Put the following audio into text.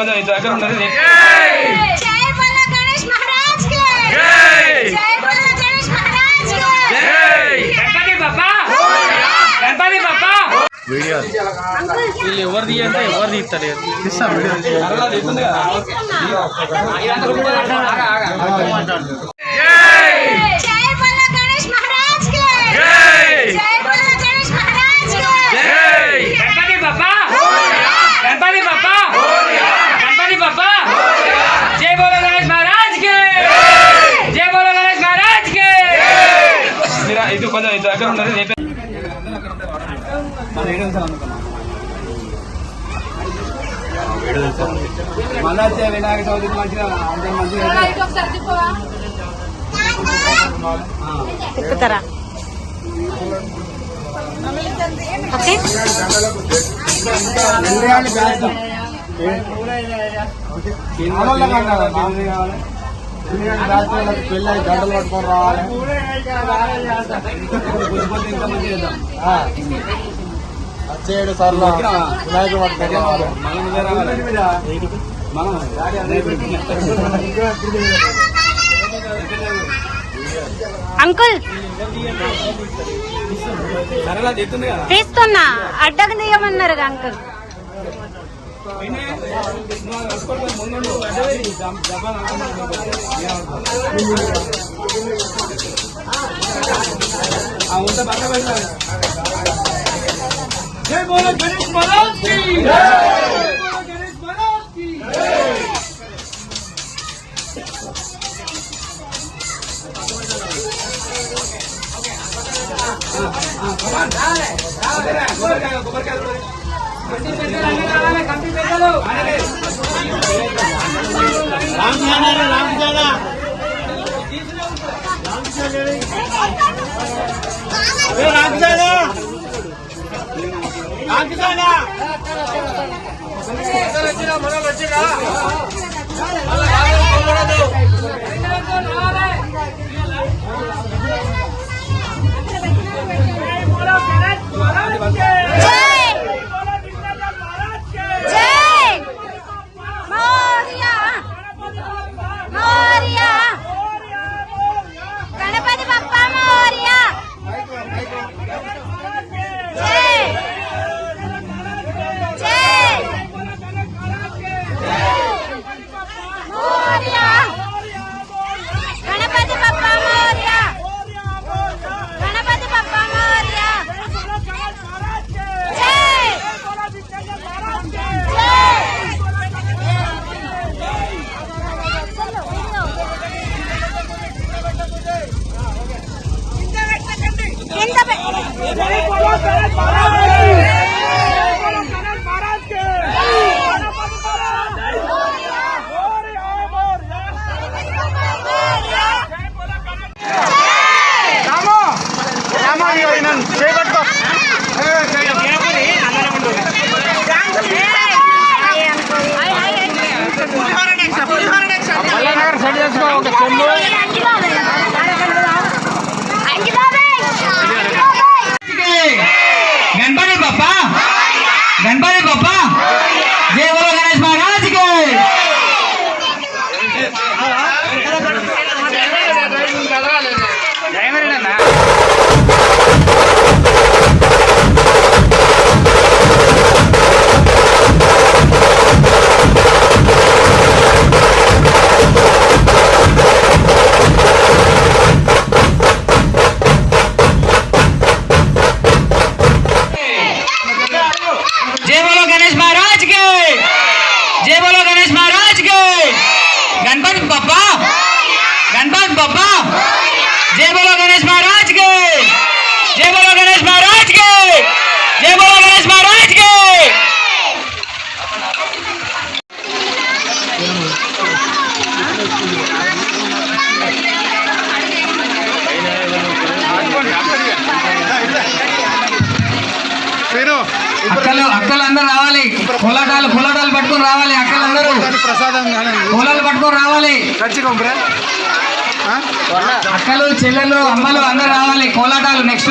కొంచెం దగ్గర ఉన్నది. వీళ్ళు ఎవరు తీయంటే ఎవరు తీస్తారు ఇది కొంచెం దగ్గర ఉన్నది. మళ్ళా వినాయక చవితికి మంచిగా ఎక్కుతారా? పెళ్ళి గంటలు పట్టుకొని రావాలి. వచ్చేడు సార్లు వినాయకుడు పట్టుకొని రావాలి. అంకుల్ తీస్తున్నా, అడ్డకు దిగమన్నారు అంకుల్. జై బోలో గణేష్ మహారాజ్ కి జై, గణేష్ మహారాజ్ కి జై. गणपति बप्पा, गणपति बप्पा, जय बोलो गणेश महाराज के। जय बोलो गणेश महाराज के, जय बोलो गणेश महाराज के। गणपति बप्पा, गणपति बप्पा, जय बोलो गणेश महाराज के, जय बोलो गणेश महाराज के, जय बोलो गणेश महाराज के। అక్కలు అందరూ రావాలి, పొలాటాలు పట్టుకొని రావాలి. అక్కలందరూ పొలాలు పట్టుకొని రావాలి. అక్కలు చెల్లెలు అమ్మలు అందరూ రావాలి. కోలాటాలు నెక్స్ట్